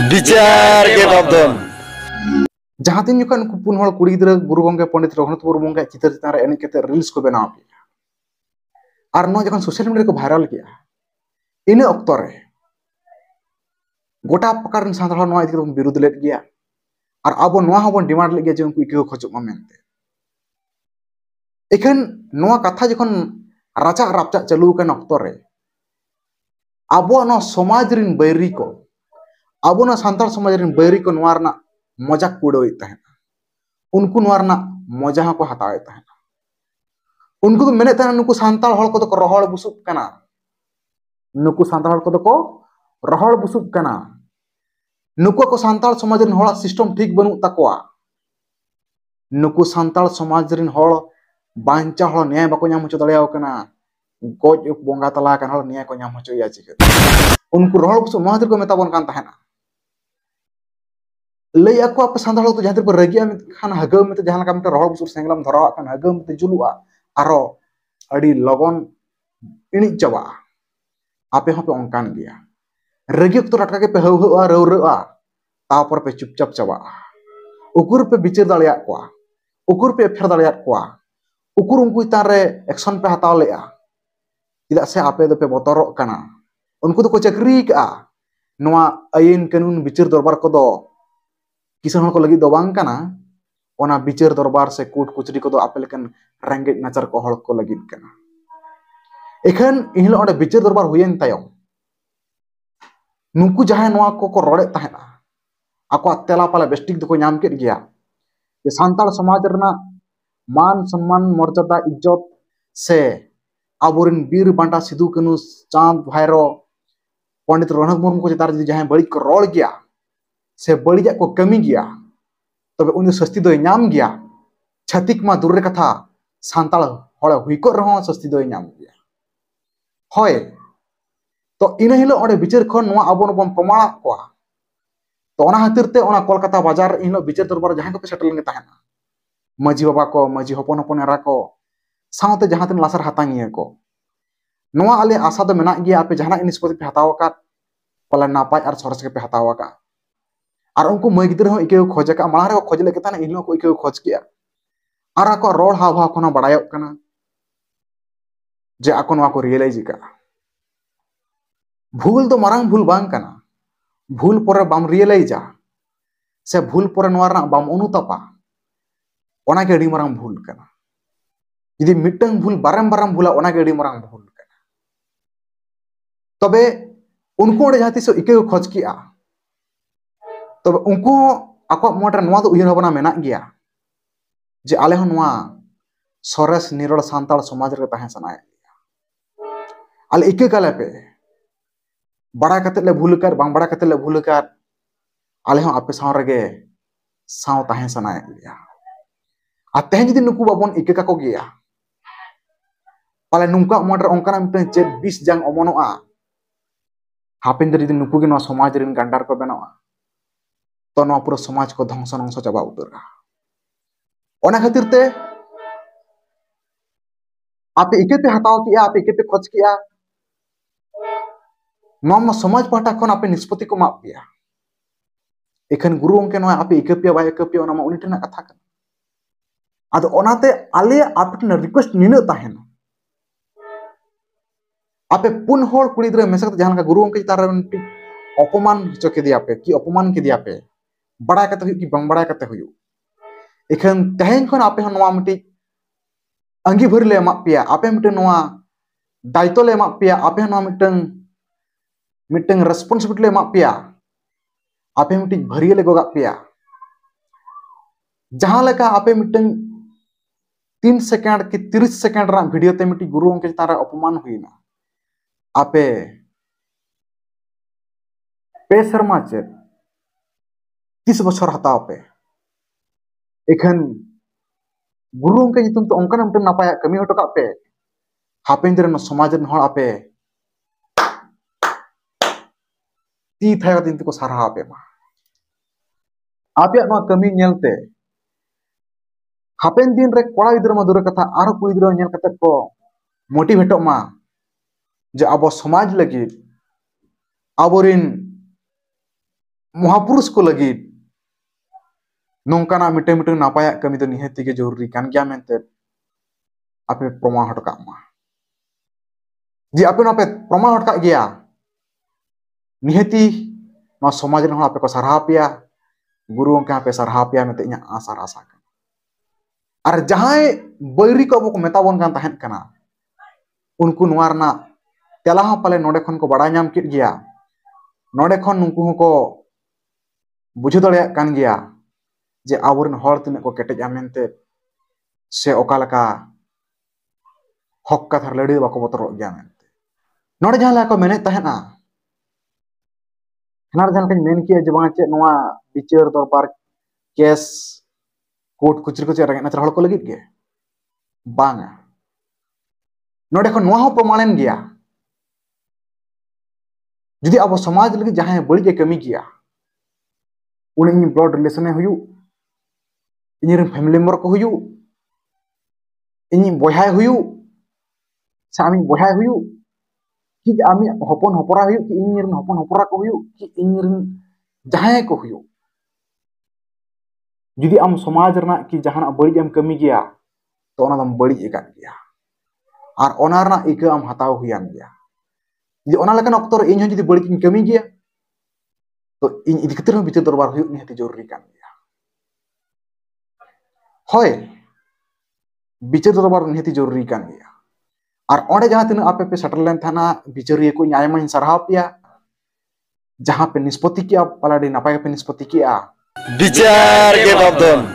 विचार के बाबदन जहाँ तीन जुकान उनको पुन हड़ कुड़ी गिदरा गुरु गंगे पंडित रघुनाथ मुर्मू के चित्र चितान रे एने केते रील्स को बनाव किया और नो जखन सोशल मीडिया को वायरल किया इने अक्तो रे गोटा प्रकार साधारण नो इदि विरोध लेट गया और अब नो हबन डिमांड ले गया जे उनको इको खोजो मा मेनते एखन नो कथा जखन राचा रापचा चालू कन अक्तो रे अब नो समाज रिन बैरी को अब नो सांताल समाज रिन बैरी को नोआ रना मजाक उड़ावे तहना उनको नोआ रना मजा को हतावे तहना उनको मेने तहना नुकु सांताल हड़ को तो रहड़ बुसुब कना नुकु सांताल हड़ को तो रहड़ बुसुब कना नुकु को सांताल समाज रिन हड़ सिस्टम ठीक बनु तकवा नुकु सांताल समाज रिन हड़ बांचा हड़ न्याय बाको नाम होचो दड़ियाव कना गोज बोंगा तला कन हड़ न्याय को नाम होचो या चिके उनको रहड़ बुसुब नोहादिर को मेताबन कान तहना लई ako apa santal tu jahatir ko ragi am khan hagam te jahan kam te rohol busur senglam dharawa kan hagam te julua aro adi logon ini chaba ape hope onkan gya ragi to ratka ke pe hau hau rau rau tapor pe chupchap chaba ukur pe bichir daliat kwa ukur pe fer daliat kwa ukur unku itan re action pe hataw lea tidak se ape do pe botorok kana unku to ko chakri ka noa ain kanun bichir dorbar ko do किसान को लगी दो बांग कना ओना बिचार दरबार से कोट कुचरी को दो आपेलकन रेंगेज नाचार को हड़ को लगी कना एखन इहलो ओडे बिचार दरबार हुयेन तायम नुकु जहां नोआ को रोड़े तहना आको तेला पाले बेस्टिक दको नाम केट गया ये सांताल समाज रना मान सम्मान मर्यादा इज्जत से आबोरिन वीर बांटा सिदु कनु चांद भाईरो पंडित रघुनाथ मुर्मू को चितार जहां बड़ी को रोड़ गया से बड़िया को कमी गया तबे उन सस्ती दो नाम गया छतिक मा दूर कथा सांताल हड़े हुईको रहो सस्ती दो नाम गया होय तो इन हिलो ओडे बिचार खन नोआ आबो नबम प्रमाण को तो ओना खातिर ते ओना कोलकाता बाजार इनो बिचार दरबार जहां को सेटल लगे तहना माजी बाबा को माजी हपन हपन एरा को साउते जहां तन लासर हातांगिया को नोआ आले आशा दो मेना गया आपे जहां निष्पत्ति पे हताव का पला नापाय और सरस के पे हताव का और उनको मई गिद्र हो इके खोज का माला रे खोज लेके ताना इनो को इके खोज किया और आको रोड हाव हाव कोना बड़ायो कना जे आको नवा को रियलाइज का भूल तो मारांग भूल बांग कना भूल पर बाम रियलाइजा से भूल पर नवा रा बाम अनुतापा ओना के अडी मारांग भूल कना यदि मिटंग भूल बारम बारम भूला ओना के अडी मारांग भूल कना तबे उनको ओडे जाति सो इके खोज किया तो उनको आको मोटर नवा तो उयर हबना मेना गया जे आले हो नवा सोरेस निरोड़ सांताल समाज रे तहे सनाय आले इके काले पे बड़ा कते ले भूल कर बांग बड़ा कते ले भूल कर आले हो आपे साव रगे साव तहे सनाय गया आ तहे जदि नुकु बाबन इके का को गया पाले नुका मोटर ओंकाना मिटे जे 20 जंग अमनोआ हापेन दरि नुकु के नवा समाज रिन गंडार को बनावा तो नवा पूरा समाज को ध्वंस नंस चाबा उतरा ओना खातिर ते आपे इके पे हताव किया आपे इके पे खोज किया नवा समाज पाटा कोन आपे निष्पत्ति को माप किया एखन गुरु उनके नवा आपे इके पे बाय इके पे ओना मा उनिटना कथा का आदो ओनाते आले आपे रिक्वेस्ट निने ताहेन आपे पुन होड़ कुड़ी दरे मेसक जहां का गुरु उनके तार अपमान चके दिया पे कि अपमान के दिया पे बड़ा कते हुई कि बंग बड़ा कते हुई एखन तहेन खन आपे नवा मिटी अंगी भर ले मा पिया आपे मिटे नवा दायित्व ले मा पिया आपे नवा मिटंग मिटंग रेस्पॉन्सिबिलिटी ले मा पिया आपे मिटी भरिए ले गोगा पिया जहां लका आपे मिटंग 3 सेकंड की 30 सेकंड रा वीडियो ते मिटी गुरु उनके तारा अपमान हुईना आपे पे शर्मा चे 30 बछर हताव पे एखन गुरु उनके जितुम तो ओंकन मिटन नापाय कमी हटो का पे हापेन दिन समाज रन हड़ आपे ती थाय दिन को सारा पे मा आपे नो कमी नेलते हापेन दिन रे कोड़ा गिद्र मा दूर कथा आरो कुड़ी गिद्र नेल कते को मोटिवेटो मा जे अब समाज लगी आबोरिन महापुरुष को लगी नौकाना मिटे मिटे नापाया कमी तो निहती के जरूरी कान गया मेंते आपे प्रमाण हटका मा जी आपे नापे प्रमाण हटका गया निहती नो समाज रे आपे को सरहा पिया गुरु के आपे सरहा पिया मेते इया आसार आशा और जहां बैरी को को मेताबन कान तहन कना उनको नुआरना तेला हाँ पाले नोडे खन को बड़ा नाम किट गया नोडे खन उनको को बुझे दड़िया कान गया जे आबोरन हर तिने को केटेजा मेनते से ओकालका हक कथा लड़ी बाको बतरो गया मेनते नोडे जहां ला को मेने तहना हनार जहां कन मेन किया जबां चे नोआ बिचार दरबार केस कोर्ट कुचर कुचर रंगे नतर हड़ को लगित गे बांगा नोडे खन नोआ हो प्रमाणन गया जुदी अब समाज लगी जहां बड़ी कमी किया उन्हें ब्लड रिलेशन हुयु इन फैमिली मेंबर को हुयु इन बहाय हुयु सामी बहाय हुयु कि आमी हपन हपरा हुयु कि इन हपन हपरा को हुयु कि इन जहां को हुयु जुदी आम समाज रना कि जहां बड़ी आम कमी गया तो ओना दम बड़ी एकान गया और ओना रना इका आम हताव हुयान गया जी ओना लेकिन अक्तर इन जुदी बड़ी कमी गया तो इन इदी खतिर बिचार दरबार हुयु निहती जरूरी कान गया होय बिचार दरबार निहती जरूरी कान गया और ओंडे जहां तीन आपे पे सेटल लेन थाना बिचारिया को आयमा सरहा पिया जहां पे निष्पत्ति किया पलाडी नापाय पे निष्पत्ति किया विचार के माध्यम